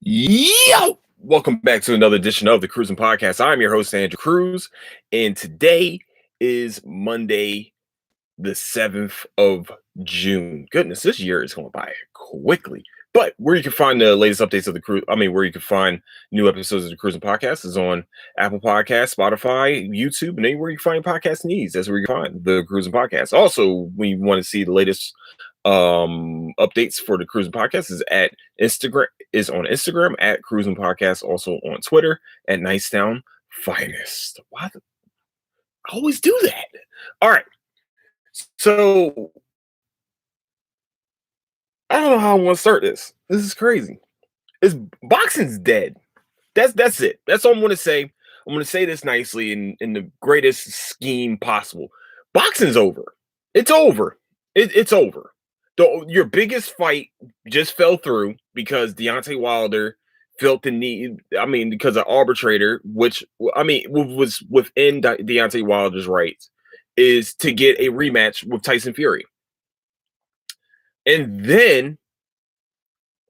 Yo! Welcome back to another edition of the Cruising Podcast. I'm your host, Andrew Cruz, and today is Monday, the 7th of June. Goodness, this year is going by quickly. But where you can find the latest updates of the cruise, where you can find new episodes of the Cruising Podcast is on Apple Podcasts, Spotify, YouTube, and anywhere you find podcast needs. That's where you can find the Cruising Podcast. Also, when you want to see the latest updates for the Cruising Podcast is on Instagram at Cruising Podcast, also on Twitter at Nicetown Finest. I always do that. All right. So I don't know how I want to start this. This is crazy. Boxing's dead. That's it. That's all I'm gonna say. I'm gonna say this nicely in the greatest scheme possible. Boxing's over. It's over. It's over. Your biggest fight just fell through because Deontay Wilder felt the need. Because an arbitrator, which was within Deontay Wilder's rights, is to get a rematch with Tyson Fury. And then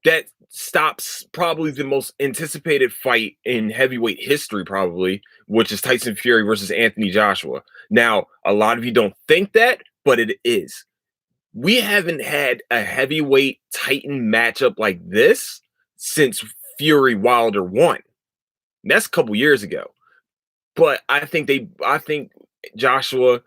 that stops probably the most anticipated fight in heavyweight history, probably, which is Tyson Fury versus Anthony Joshua. Now, a lot of you don't think that, but it is. We haven't had a heavyweight Titan matchup like this since Fury Wilder won. And that's a couple years ago. But I think Joshua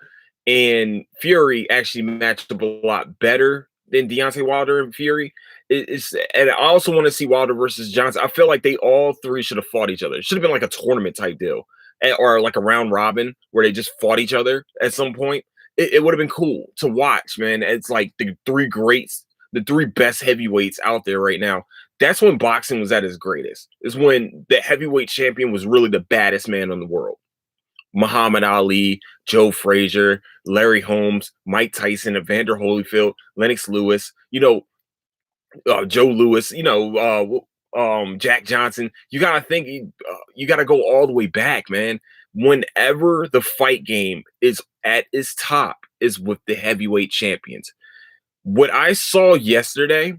and Fury actually matched up a lot better than Deontay Wilder and Fury. And I also want to see Wilder versus Johnson. I feel like they all three should have fought each other. It should have been like a tournament type deal, or like a round robin where they just fought each other at some point. It would have been cool to watch, man. It's like the three greats, the three best heavyweights out there right now. That's when boxing was at its greatest. Is when the heavyweight champion was really the baddest man in the world. Muhammad Ali, Joe Frazier, Larry Holmes, Mike Tyson, Evander Holyfield, Lennox Lewis, Joe Lewis, Jack Johnson. You gotta think, you gotta go all the way back, man. Whenever the fight game is at its top, is with the heavyweight champions. What I saw yesterday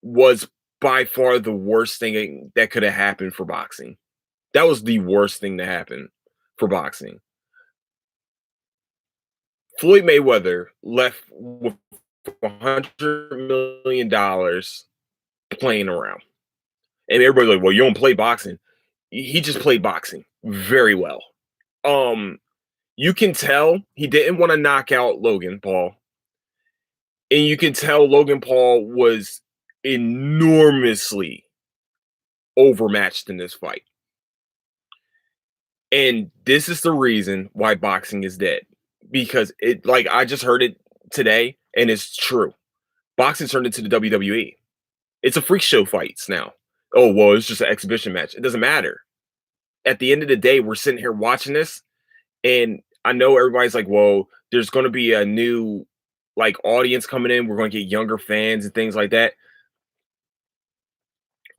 was by far the worst thing that could have happened for boxing. That was the worst thing to happen for boxing. Floyd Mayweather left with $100 million playing around. And everybody's like, well, you don't play boxing. He just played boxing very well. You can tell he didn't want to knock out Logan Paul. And you can tell Logan Paul was enormously overmatched in this fight. And this is the reason why boxing is dead. Because I just heard it today, and it's true. Boxing turned into the WWE. It's a freak show fights now. Oh, well, it's just an exhibition match. It doesn't matter. At the end of the day, we're sitting here watching this, and I know everybody's like, well, there's going to be a new audience coming in. We're going to get younger fans and things like that.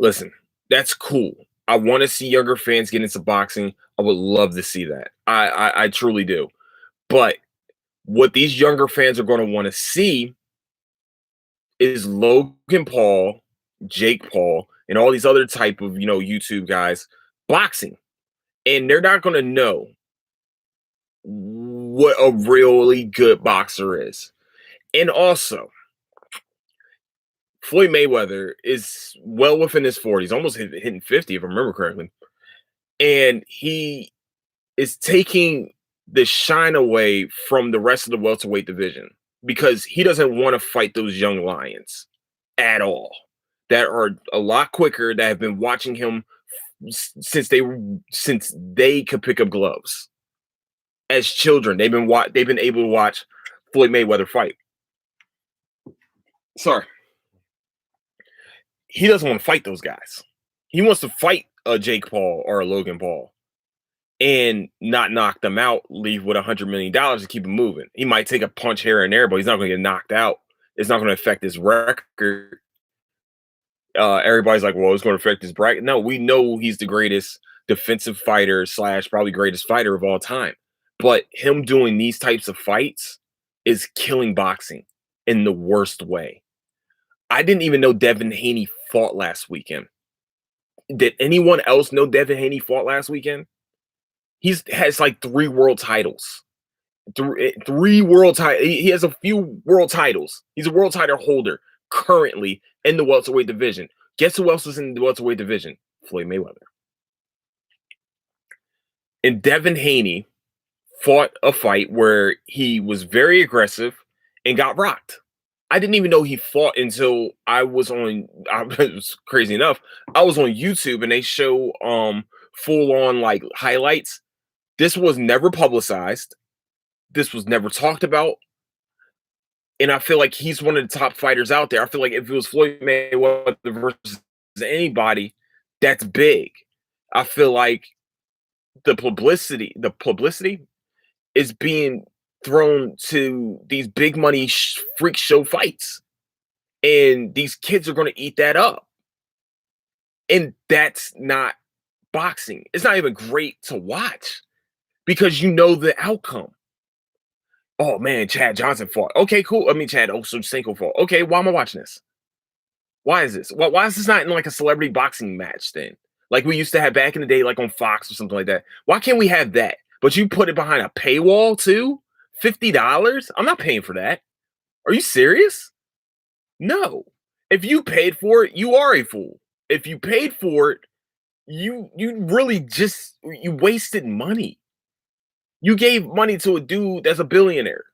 Listen, that's cool. I want to see younger fans get into boxing. I would love to see that. I truly do. But what these younger fans are going to want to see is Logan Paul, Jake Paul, and all these other type of, YouTube guys boxing. And they're not going to know what a really good boxer is. And also, Floyd Mayweather is well within his 40s, almost hitting 50, if I remember correctly. And he is taking the shine away from the rest of the welterweight division because he doesn't want to fight those young lions at all that are a lot quicker, that have been watching him since they could pick up gloves. As children, they've been able to watch Floyd Mayweather fight. Sorry. He doesn't want to fight those guys. He wants to fight a Jake Paul or a Logan Paul and not knock them out, leave with $100 million to keep him moving. He might take a punch here and there, but he's not going to get knocked out. It's not going to affect his record. Everybody's like, well, it's going to affect his bracket. No, we know he's the greatest defensive fighter / probably greatest fighter of all time. But him doing these types of fights is killing boxing in the worst way. I didn't even know Devin Haney fought last weekend. Did anyone else know Devin Haney fought last weekend? He's has like 3 world titles. Three world titles. He has a few world titles. He's a world title holder currently in the welterweight division. Guess who else is in the welterweight division? Floyd Mayweather. And Devin Haney fought a fight where he was very aggressive and got rocked. I didn't even know he fought until I was on. It was crazy enough. I was on YouTube and they show full on like highlights. This was never publicized. This was never talked about. And I feel like he's one of the top fighters out there. I feel like if it was Floyd Mayweather versus anybody, that's big. I feel like the publicity is being thrown to these big money freak show fights. And these kids are going to eat that up. And that's not boxing. It's not even great to watch because you know the outcome. Oh man, Chad Johnson fought. Okay, cool. I mean, Chad Ochocinco fought. Okay, why am I watching this? Why is this? Why is this not in like a celebrity boxing match then? Like we used to have back in the day, like on Fox or something like that. Why can't we have that? But you put it behind a paywall too? $50? I'm not paying for that. Are you serious? No. If you paid for it, you are a fool. If you paid for it, you really just you wasted money. You gave money to a dude that's a billionaire.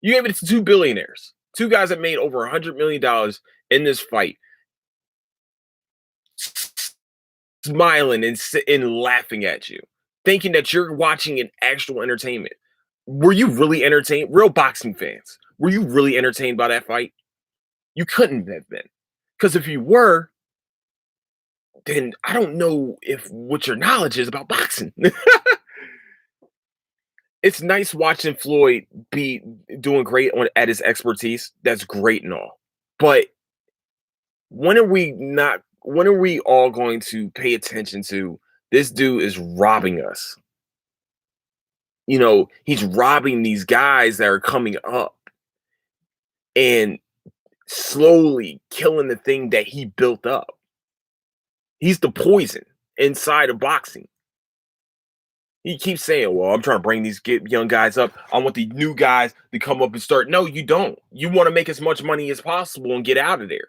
You gave it to two billionaires, two guys that made over $100 million in this fight, smiling and laughing at you, thinking that you're watching an actual entertainment. Were you really entertained? Real boxing fans, were you really entertained by that fight? You couldn't have been. Because if you were, then I don't know if what your knowledge is about boxing. It's nice watching Floyd be doing great at his expertise. That's great and all. But when are we all going to pay attention to this dude is robbing us? He's robbing these guys that are coming up and slowly killing the thing that he built up. He's the poison inside of boxing. He keeps saying, well, I'm trying to bring these young guys up. I want the new guys to come up and start. No, you don't. You want to make as much money as possible and get out of there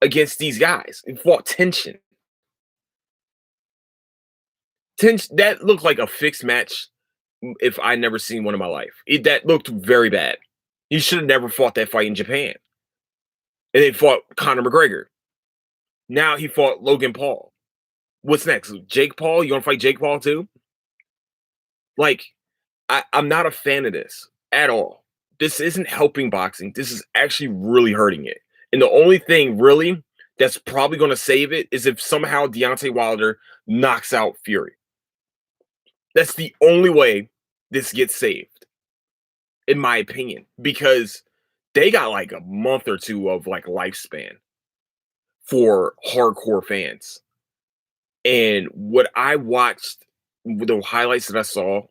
against these guys. And fought tension. That looked like a fixed match if I never seen one in my life. That looked very bad. He should have never fought that fight in Japan. And then fought Conor McGregor. Now he fought Logan Paul. What's next? Jake Paul? You want to fight Jake Paul too? Like, I'm not a fan of this at all. This isn't helping boxing. This is actually really hurting it. And the only thing really that's probably going to save it is if somehow Deontay Wilder knocks out Fury. That's the only way this gets saved, in my opinion, because they got like a month or two of like lifespan for hardcore fans. And what I watched, the highlights that I saw,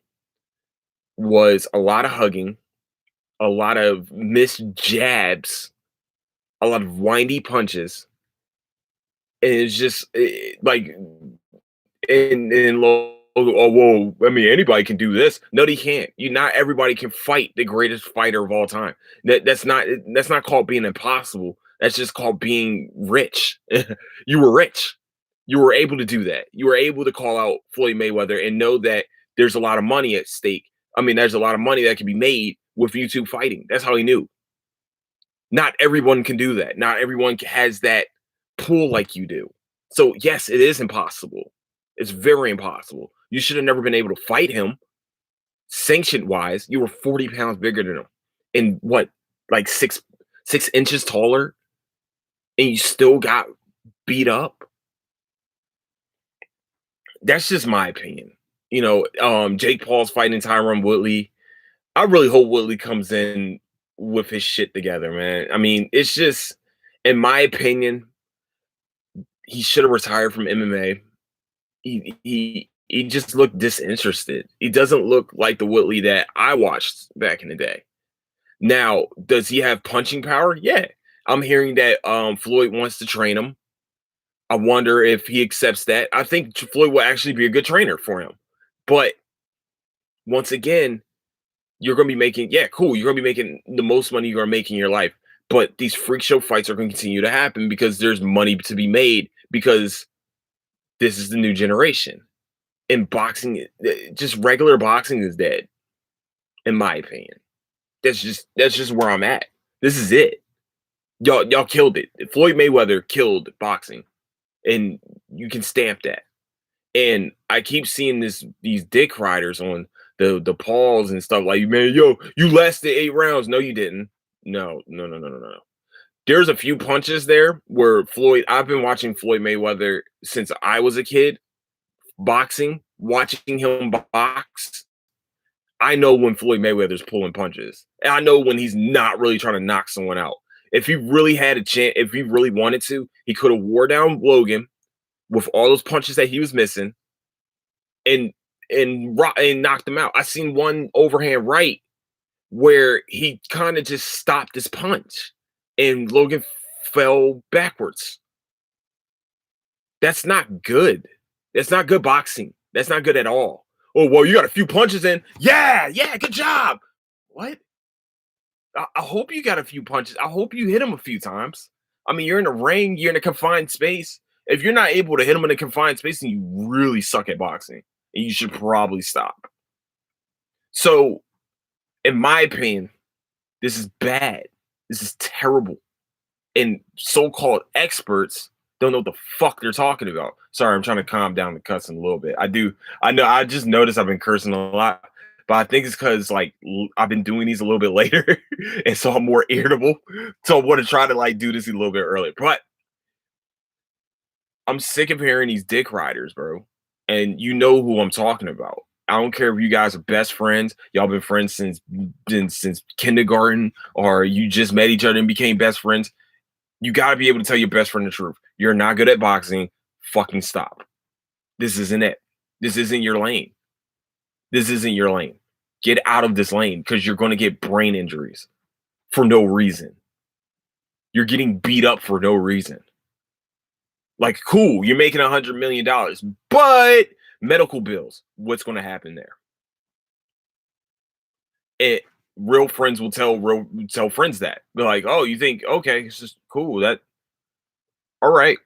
was a lot of hugging, a lot of missed jabs, a lot of windy punches. And it's just like, and oh, whoa, I mean, anybody can do this. No, they can't. Not everybody can fight the greatest fighter of all time. That's not called being impossible. That's just called being rich. You were rich. You were able to do that. You were able to call out Floyd Mayweather and know that there's a lot of money at stake. I mean, there's a lot of money that can be made with YouTube fighting. That's how he knew. Not everyone can do that. Not everyone has that pull like you do. So yes, it is impossible. It's very impossible. You should have never been able to fight him. Sanctioned wise, you were 40 pounds bigger than him. And what, like 6 inches taller? And you still got beat up? That's just my opinion. Jake Paul's fighting Tyron Woodley. I really hope Woodley comes in with his shit together, man. I mean, it's just, in my opinion, he should have retired from MMA. He just looked disinterested. He doesn't look like the Woodley that I watched back in the day. Now, does he have punching power? Yeah. I'm hearing that Floyd wants to train him. I wonder if he accepts that. I think Floyd will actually be a good trainer for him. But once again, you're going to be making, yeah, cool. You're going to be making the most money you're going to make in your life. But these freak show fights are going to continue to happen because there's money to be made because this is the new generation. And boxing, just regular boxing is dead, in my opinion. That's just where I'm at. This is it. Y'all killed it. Floyd Mayweather killed boxing, and you can stamp that. And I keep seeing these dick riders on the Pauls and stuff like, man, yo, you lasted 8 rounds. No, you didn't. No, no, no, no, no, no. There's a few punches there where I've been watching Floyd Mayweather since I was a kid, boxing, watching him box. I know when Floyd Mayweather's pulling punches. And I know when he's not really trying to knock someone out. If he really had a chance, if he really wanted to, he could have wore down Logan with all those punches that he was missing and and knocked him out. I seen one overhand right where he kind of just stopped his punch and Logan fell backwards. That's not good. That's not good boxing. That's not good at all. Oh, well, you got a few punches in. Yeah, yeah, good job. What? I hope you got a few punches. I hope you hit him a few times. I mean, you're in a ring, you're in a confined space. If you're not able to hit him in a confined space, then you really suck at boxing. And you should probably stop. So, in my opinion, this is bad. This is terrible. And so-called experts don't know what the fuck they're talking about. Sorry, I'm trying to calm down the cussing a little bit. I know. I just noticed I've been cursing a lot, but I think it's because like I've been doing these a little bit later, and so I'm more irritable. So I want to try to like do this a little bit earlier. But I'm sick of hearing these dick riders, bro. And you know who I'm talking about. I don't care if you guys are best friends, y'all been friends since kindergarten, or you just met each other and became best friends. You got to be able to tell your best friend the truth. You're not good at boxing. Fucking stop. This isn't it. This isn't your lane. This isn't your lane. Get out of this lane because you're going to get brain injuries for no reason. You're getting beat up for no reason. Like, cool, you're making $100 million, but medical bills. What's going to happen there? It real friends will tell friends that. They're like, oh, you think okay, it's just cool. That all right.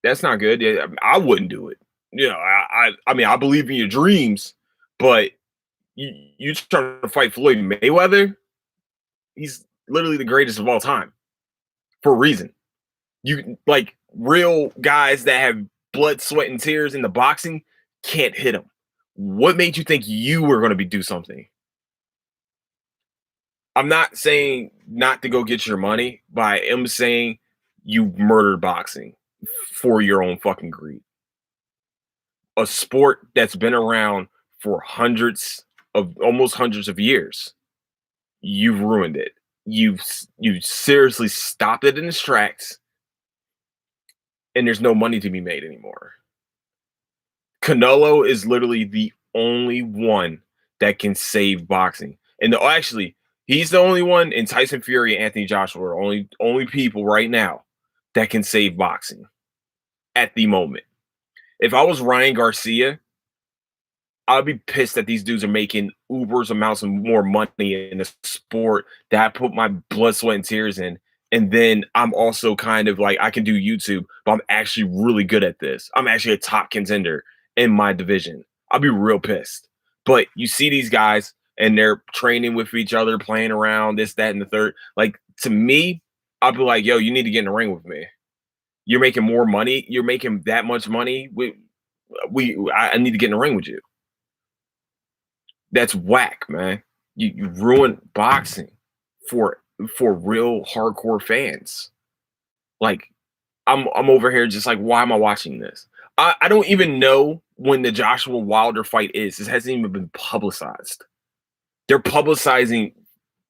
That's not good. Yeah, I wouldn't do it. You know, I mean, I believe in your dreams, but you trying to fight Floyd Mayweather? He's literally the greatest of all time for a reason. You like real guys that have blood, sweat, and tears in the boxing can't hit him. What made you think you were going to do something? I'm not saying not to go get your money, but I am saying you murdered boxing for your own fucking greed. A sport that's been around for almost hundreds of years. You've ruined it. You've seriously stopped it in its tracks, and there's no money to be made anymore. Canelo is literally the only one that can save boxing. And actually, he's the only one, and Tyson Fury and Anthony Joshua are only people right now that can save boxing at the moment. If I was Ryan Garcia, I'd be pissed that these dudes are making Uber's amounts of more money in a sport that I put my blood, sweat, and tears in. And then I'm also kind of like, I can do YouTube, but I'm actually really good at this. I'm actually a top contender in my division. I'll be real pissed. But you see these guys and they're training with each other, playing around, this, that, and the third. Like, to me, I'll be like, yo, you need to get in the ring with me. You're making more money. You're making that much money. I need to get in the ring with you. That's whack, man. You ruin boxing for real hardcore fans. Like, I'm over here just like, why am I watching this? I don't even know when the Joshua Wilder fight is. This hasn't even been publicized. They're publicizing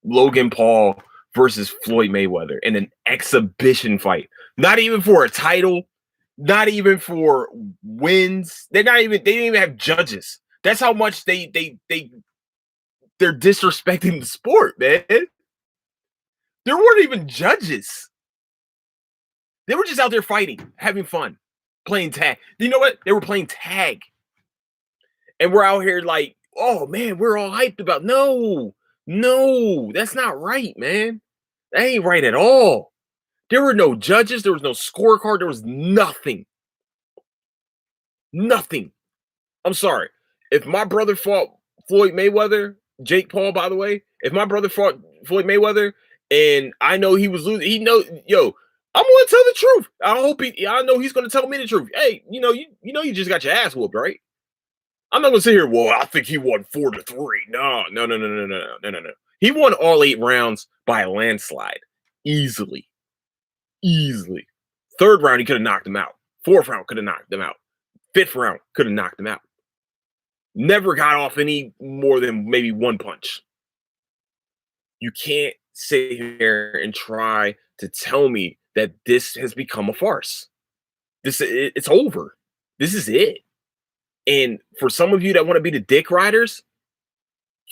Logan Paul versus Floyd Mayweather in an exhibition fight. Not even for a title, not even for wins. They didn't even have judges. That's how much they're disrespecting the sport, man. There weren't even judges. They were just out there fighting, having fun, playing tag. You know what? They were playing tag. And we're out here like, oh man, we're all hyped about. No, no, that's not right, man. That ain't right at all. There were no judges, there was no scorecard, there was nothing. Nothing. I'm sorry. If my brother fought Floyd Mayweather, Jake Paul, by the way, if my brother fought Floyd Mayweather and I know he was losing, he know, yo, I'm gonna tell the truth. I know he's gonna tell me the truth. Hey, you just got your ass whooped, right? I'm not gonna sit here. Well, I think he won 4-3. No, no, no, no, no, no, no, no, no. He won all 8 rounds by a landslide, easily, easily. Third round, he could have knocked him out. Fourth round, could have knocked him out. Fifth round, could have knocked him out. Never got off any more than maybe one punch. You can't sit here and try to tell me that this has become a farce. It's over. This is it. And for some of you that want to be the dick riders,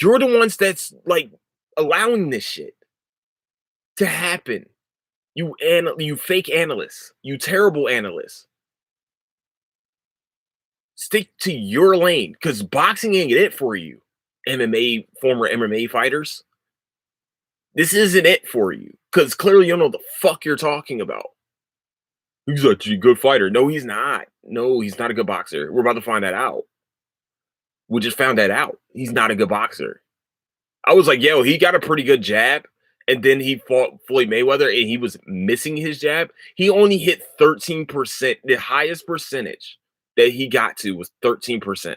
you're the ones that's like allowing this shit to happen. You fake analysts, you terrible analysts. Stick to your lane because boxing ain't it for you. Former MMA fighters. This isn't it for you because clearly you don't know the fuck you're talking about. He's a good fighter. No, he's not. No, he's not a good boxer. We're about to find that out. We just found that out. He's not a good boxer. I was like, yo, he got a pretty good jab. And then he fought Floyd Mayweather and he was missing his jab. He only hit 13%. The highest percentage that he got to was 13%.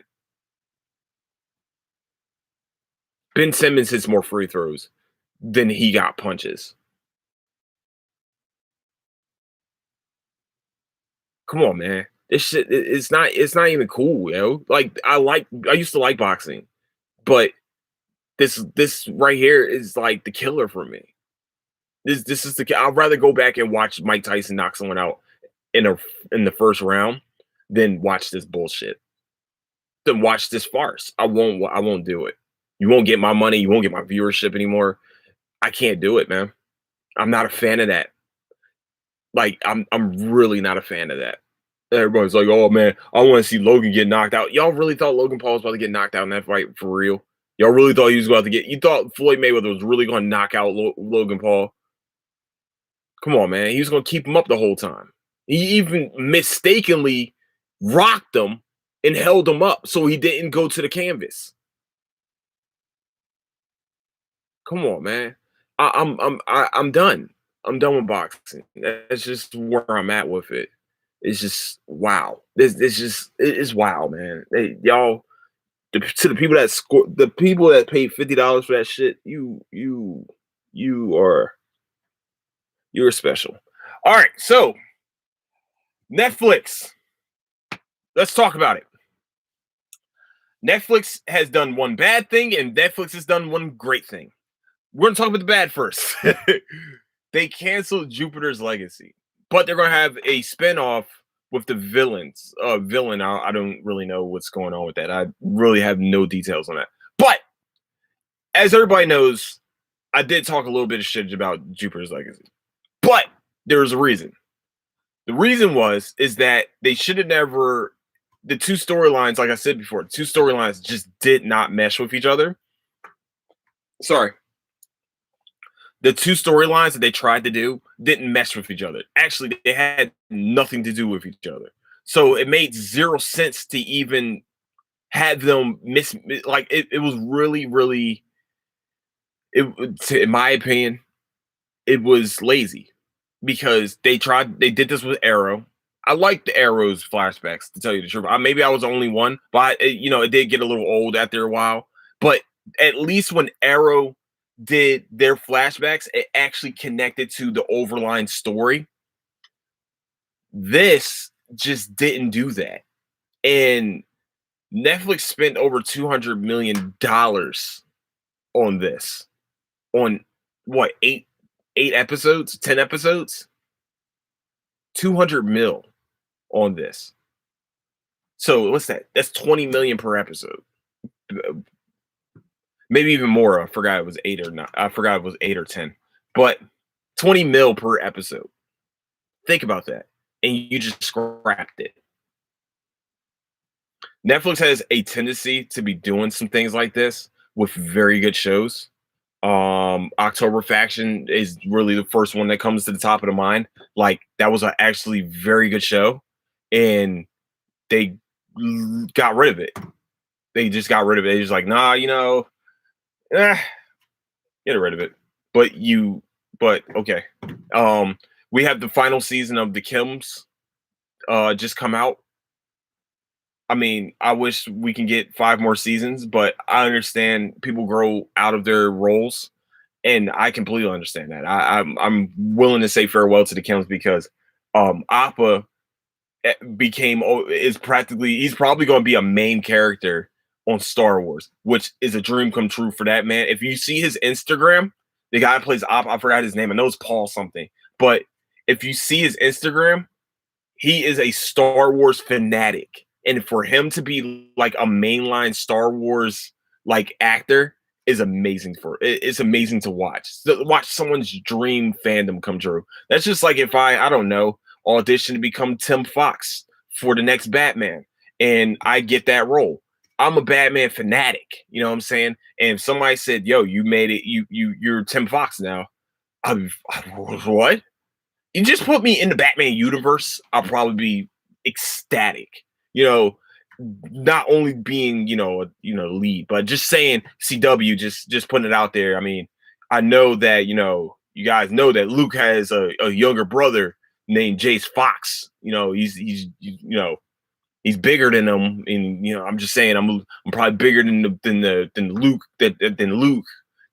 Ben Simmons hits more free throws than he got punches. Come on, man. This shit, it's not even cool, yo. Like I used to like boxing, but this right here is like the killer for me. This is the I'd rather go back and watch Mike Tyson knock someone out in the first round than watch this bullshit. Than watch this farce. I won't do it. You won't get my money, you won't get my viewership anymore. I can't do it, man. I'm not a fan of that. Like I'm really not a fan of that. Everybody's like, "Oh man, I want to see Logan get knocked out." Y'all really thought Logan Paul was about to get knocked out in that fight for real? Y'all really thought he was about to get? You thought Floyd Mayweather was really going to knock out Logan Paul? Come on, man. He was going to keep him up the whole time. He even mistakenly rocked him and held him up so he didn't go to the canvas. Come on, man. I'm done. I'm done with boxing. That's just where I'm at with it. It's just wow. This just it is wow, man. Y'all to the people that score the people that paid $50 for that shit. You are you're special. All right, so Netflix. Let's talk about it. Netflix has done one bad thing, and Netflix has done one great thing. We're gonna talk about the bad first. They canceled Jupiter's Legacy, but they're gonna have a spinoff with the villain. I don't really know what's going on with that. I really have no details on that. But as everybody knows, I did talk a little bit of shit about Jupiter's Legacy. But there's a reason. The reason is that they should have never the two storylines, like I said before, two storylines just did not mesh with each other. Sorry. The two storylines that they tried to do didn't mesh with each other. Actually, they had nothing to do with each other. So it made zero sense to even have them like it was really, really in my opinion, it was lazy because they did this with Arrow. I liked the Arrow's flashbacks, to tell you the truth. Maybe I was the only one, but it did get a little old after a while. But at least when Arrow did their flashbacks, it actually connected to the overline story. This just didn't do that. And Netflix spent over $200 million on this. On what, eight episodes, 10 episodes? 200 mil on this. So what's that? That's 20 million per episode. Maybe even more. I forgot it was 8 or 9. I forgot it was 8 or 10. But 20 mil per episode. Think about that. And you just scrapped it. Netflix has a tendency to be doing some things like this with very good shows. October Faction is really the first one that comes to the top of the mind. Like that was a actually very good show, and they got rid of it. They just got rid of it. They just like, nah, eh, get rid of it. But okay. We have the final season of the Kims just come out. I mean, I wish we can get 5 more seasons, but I understand people grow out of their roles, and I completely understand that. I'm willing to say farewell to the Kims because Appa is practically he's probably going to be a main character on Star Wars, which is a dream come true for that man. If you see his Instagram, the guy who plays Appa, I forgot his name. I know it's Paul something, but if you see his Instagram, he is a Star Wars fanatic. And for him to be like a mainline Star Wars like actor is amazing it's amazing to watch. Watch someone's dream fandom come true. That's just like if I don't know, audition to become Tim Fox for the next Batman and I get that role. I'm a Batman fanatic, you know what I'm saying? And if somebody said, "Yo, you made it, you're Tim Fox now." What? You just put me in the Batman universe, I'll probably be ecstatic. You know, not only being lead, but just saying CW, just putting it out there. I mean, I know that you guys know that Luke has a younger brother named Jace Fox. He's bigger than him, and I'm just saying I'm probably bigger than Luke than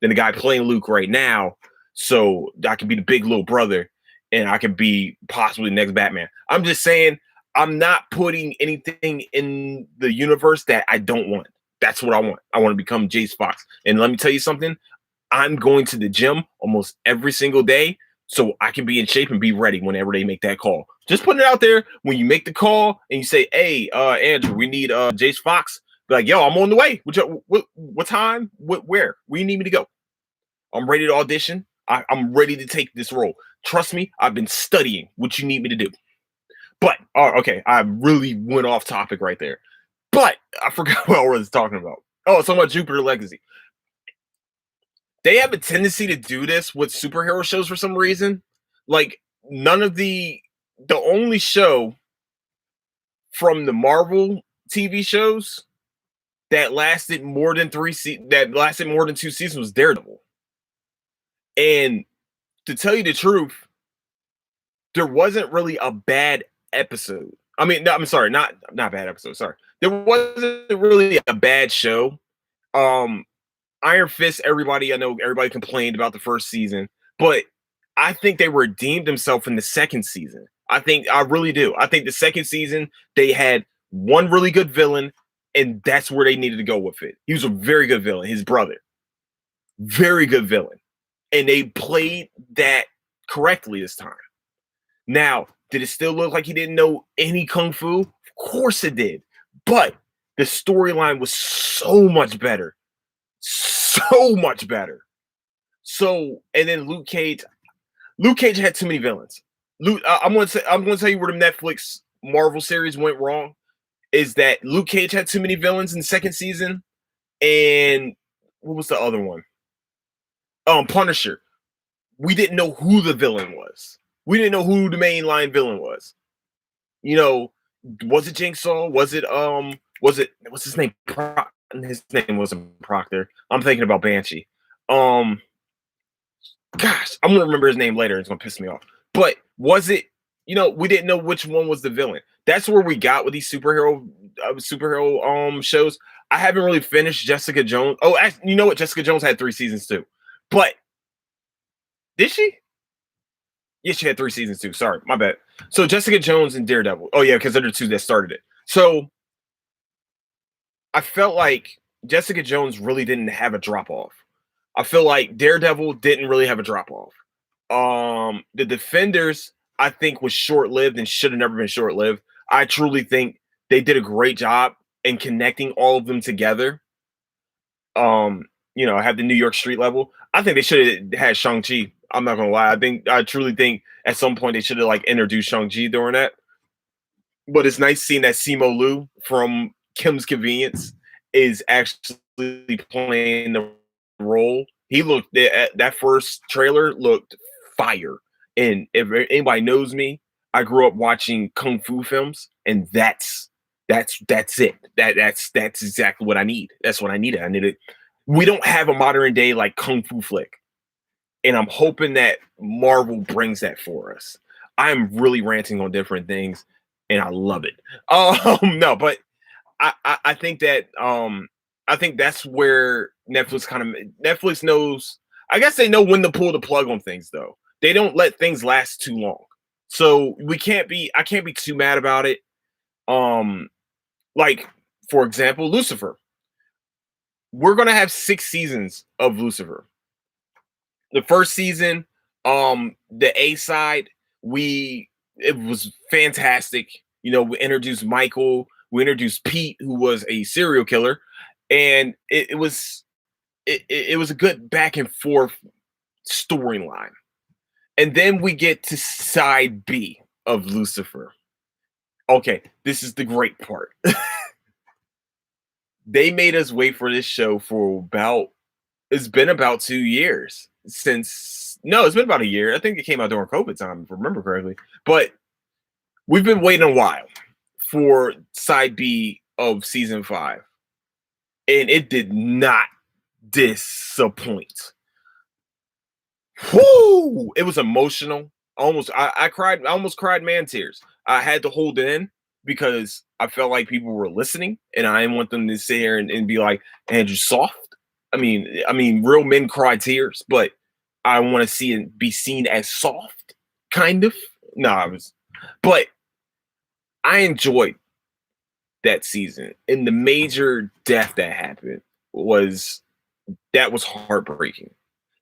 the guy playing Luke right now. So I could be the big little brother, and I could be possibly the next Batman. I'm just saying I'm not putting anything in the universe that I don't want. That's what I want. I want to become Jace Fox. And let me tell you something. I'm going to the gym almost every single day so I can be in shape and be ready whenever they make that call. Just putting it out there. When you make the call and you say, "Hey, Andrew, we need Jace Fox," be like, "Yo, I'm on the way. What time? Where? Where you need me to go? I'm ready to audition. I'm ready to take this role. Trust me, I've been studying what you need me to do." But okay, I really went off topic right there. But I forgot what I was talking about. Oh, it's talking about Jupiter Legacy. They have a tendency to do this with superhero shows for some reason. Like none of the only show from the Marvel TV shows that lasted more than that lasted more than 2 seasons was Daredevil. And to tell you the truth, there wasn't really a bad episode. I mean, no, I'm sorry, not bad episode. Sorry, there wasn't really a bad show. Um, Iron Fist. I know everybody complained about the first season, but I think they redeemed themselves in the second season. I really do. I think the second season they had one really good villain, and that's where they needed to go with it. He was a very good villain. His brother, very good villain, and they played that correctly this time. Now, did it still look like he didn't know any kung fu? Of course it did. But the storyline was so much better. So much better. So, and then Luke Cage had too many villains. I'm gonna tell you where the Netflix Marvel series went wrong. Is that Luke Cage had too many villains in the second season, and what was the other one? Punisher. We didn't know who the villain was. We didn't know who the mainline villain was. Was it Jigsaw? Was it what's his name? His name wasn't Proctor. I'm thinking about Banshee. Gosh, I'm gonna remember his name later. It's gonna piss me off. But was it? We didn't know which one was the villain. That's where we got with these superhero shows. I haven't really finished Jessica Jones. Oh, you know what? Jessica Jones had 3 seasons too. But did she? Yeah, she had 3 seasons too. Sorry, my bad. So Jessica Jones and Daredevil. Oh yeah, because they're the 2 that started it. So I felt like Jessica Jones really didn't have a drop off. I feel like Daredevil didn't really have a drop off. The Defenders, I think, was short lived and should have never been short lived. I truly think they did a great job in connecting all of them together. Have the New York street level. I think they should have had Shang-Chi I'm not gonna lie. I truly think at some point they should have like introduced Shang-Chi during that. But it's nice seeing that Simu Liu from Kim's Convenience is actually playing the role. He looked that first trailer looked fire. And if anybody knows me, I grew up watching kung fu films, and that's it. That's exactly what I need. That's what I needed. I needed. We don't have a modern day like kung fu flick, and I'm hoping that Marvel brings that for us. I'm really ranting on different things, and I love it. No, but I think that I think that's where Netflix knows. I guess they know when to pull the plug on things, though. They don't let things last too long, so I can't be too mad about it. Um, like for example, Lucifer. We're gonna have 6 seasons of Lucifer. The first season, the A side, we it was fantastic. You know, we introduced Michael, we introduced Pete, who was a serial killer, and it was a good back and forth storyline. And then we get to side B of Lucifer. Okay, this is the great part. They made us wait for this show for about it's been about 2 years since no, it's been about a year. I think it came out during COVID time, if I remember correctly. But we've been waiting a while for side B of season 5, and it did not disappoint. Whoo! It was emotional. I cried. I almost cried man tears. I had to hold it in because I felt like people were listening, and I didn't want them to sit here and be like Andrew soft. I mean, real men cry tears, but I want to see it be seen as soft, kind of. No, but I enjoyed that season, and the major death that happened was heartbreaking.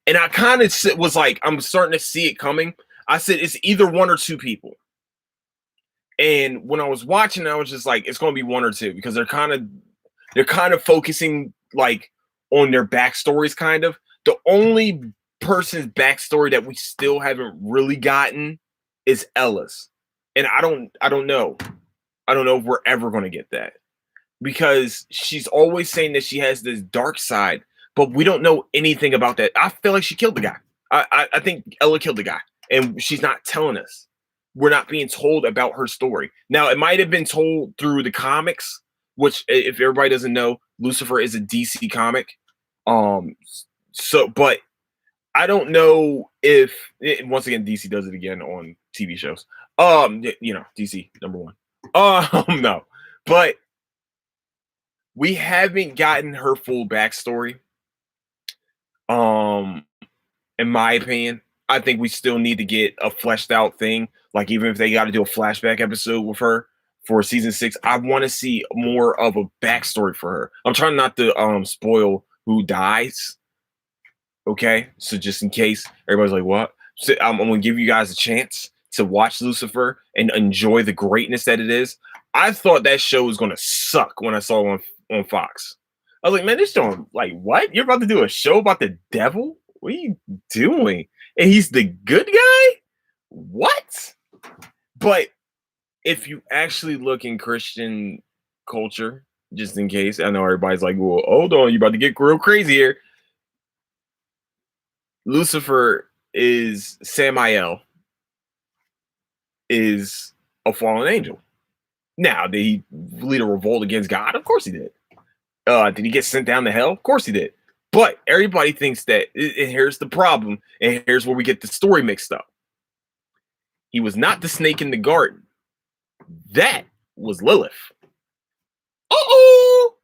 And I kind of was like, I'm starting to see it coming. I said it's either one or two people. And when I was watching, I was just like, it's going to be one or two because they're kind of focusing like on their backstories. Kind of the only person's backstory that we still haven't really gotten is Ella's, and I don't know if we're ever going to get that because she's always saying that she has this dark side, but we don't know anything about that. I feel like she killed the guy. I think Ella killed the guy, and she's not telling us. We're not being told about her story. Now, it might have been told through the comics, which, if everybody doesn't know, Lucifer is a DC comic. But I don't know if once again DC does it again on TV shows. DC number one. No, but we haven't gotten her full backstory. Um, in my opinion, I think we still need to get a fleshed out thing. Like even if they got to do a flashback episode with her for season 6, I want to see more of a backstory for her. I'm trying not to spoil who dies. Okay, so just in case everybody's like, "What?" So I'm gonna give you guys a chance to watch Lucifer and enjoy the greatness that it is. I thought that show was gonna suck when I saw it on Fox. I was like, "Man, this show, like, what? You're about to do a show about the devil? What are you doing?" And he's the good guy? What? But if you actually look in Christian culture, just in case, I know everybody's like, "Well, hold on, you about to get real crazy here." Lucifer is Samael is a fallen angel. Now, did he lead a revolt against God? Of course he did. Did he get sent down to hell? Of course he did. But everybody thinks that, and here's the problem, and here's where we get the story mixed up. He was not the snake in the garden. That was Lilith. Uh-oh!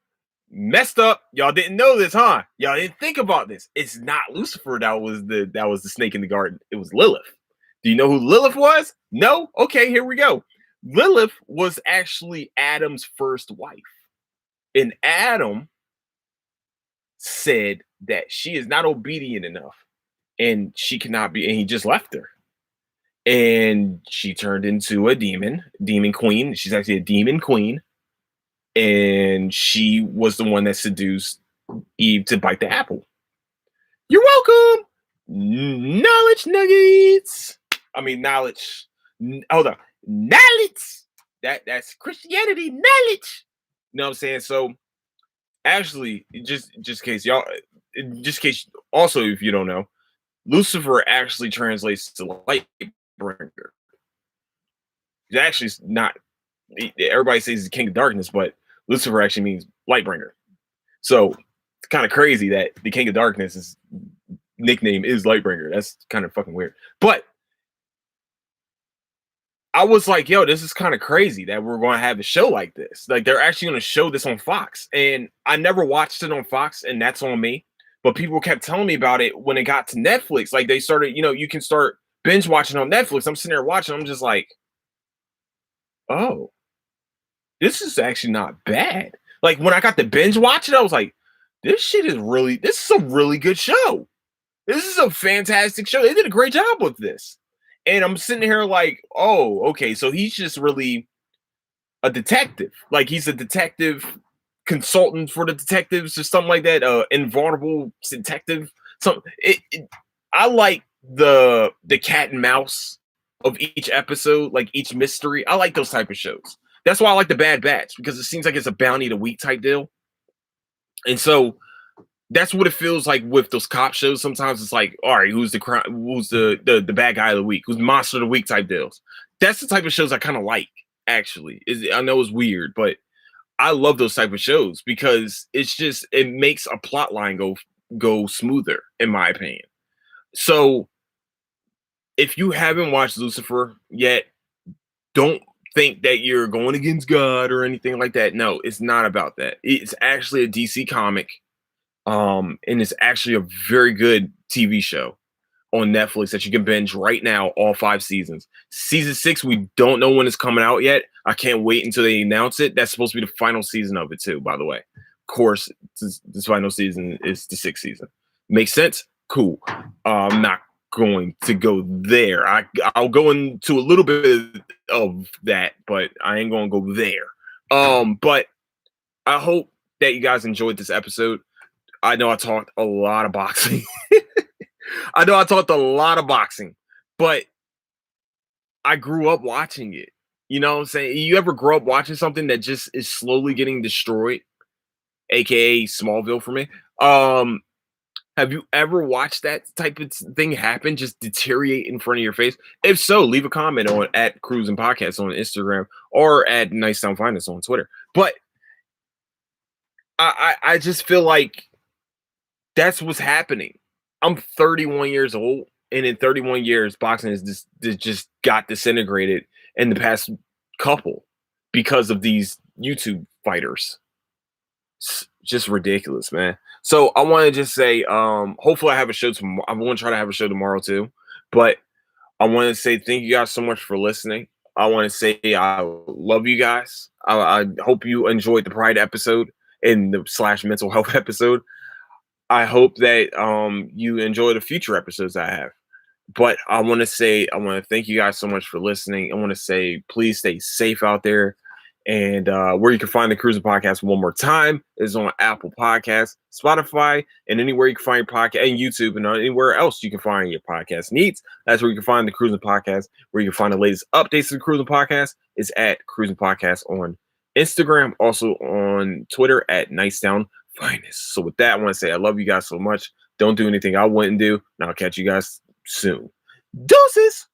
Messed up. Y'all didn't know this, huh? Y'all didn't think about this. It's not Lucifer that was the snake in the garden. It was Lilith. Do you know who Lilith was? No? Okay, here we go. Lilith was actually Adam's first wife. And Adam said that she is not obedient enough and she cannot be, and he just left her. And she turned into a demon queen. She's actually a demon queen. And she was the one that seduced Eve to bite the apple. You're welcome. Knowledge nuggets. I mean knowledge. Hold on. Knowledge. That's Christianity knowledge. You know what I'm saying? So actually, just in case y'all, just in case also if you don't know, Lucifer actually translates to light bringer. It actually is not. Everybody says he's the king of darkness, but Lucifer actually means light bringer. So it's kind of crazy that the king of darkness is nickname is Lightbringer. That's kind of fucking weird. But I was like, yo, this is kind of crazy that we're going to have a show like this. Like they're actually going to show this on Fox. And I never watched it on Fox, and that's on me. But people kept telling me about it when it got to Netflix. Like they started, you can start binge watching on Netflix. I'm sitting there watching. I'm just like, oh, this is actually not bad. Like when I got to binge watch it, I was like, this is a really good show. This is a fantastic show. They did a great job with this. And I'm sitting here like, oh, okay. So he's just really a detective. Like he's a detective consultant for the detectives or something like that. Invulnerable detective. I like the cat and mouse of each episode, like each mystery. I like those type of shows. That's why I like the Bad Batch, because it seems like it's a bounty of the week type deal. And so that's what it feels like with those cop shows. Sometimes it's like, all right, who's the bad guy of the week? Who's the monster of the week type deals? That's the type of shows I kind of like, actually. I know it's weird, but I love those type of shows because it makes a plot line go smoother, in my opinion. So if you haven't watched Lucifer yet, don't think that you're going against God or anything like that. No, it's not about that. It's actually a DC comic. And it's actually a very good TV show on Netflix that you can binge right now, all 5 seasons. Season 6, we don't know when it's coming out yet. I can't wait until they announce it. That's supposed to be the final season of it too, by the way. Of course, this final season is the 6th season. Makes sense? Cool. I'm not going to go there. I'll go into a little bit of that, but I ain't gonna go there. But I hope that you guys enjoyed this episode. I know I talked a lot of boxing. But I grew up watching it. You know what I'm saying? You ever grow up watching something that just is slowly getting destroyed, aka Smallville for me? Have you ever watched that type of thing happen, just deteriorate in front of your face? If so, leave a comment on at Cruising Podcast on Instagram or at Nice Sound Finest on Twitter. But I just feel like that's what's happening. I'm 31 years old, and in 31 years, boxing has just got disintegrated in the past couple because of these YouTube fighters. It's just ridiculous, man. So I want to just say, hopefully I have a show tomorrow. I want to try to have a show tomorrow too, but I want to say thank you guys so much for listening. I want to say I love you guys. I hope you enjoyed the Pride episode and the / mental health episode. I hope that you enjoy the future episodes I have. But I want to thank you guys so much for listening. I want to say please stay safe out there. And where you can find the Cruising Podcast one more time is on Apple Podcasts, Spotify, and anywhere you can find your podcast, and YouTube, and anywhere else you can find your podcast needs. That's where you can find the Cruising Podcast. Where you can find the latest updates to the Cruising Podcast is at Cruising Podcast on Instagram, also on Twitter at Nicetown Finest. So with that, I want to say I love you guys so much. Don't do anything I wouldn't do, and I'll catch you guys soon. Deuces!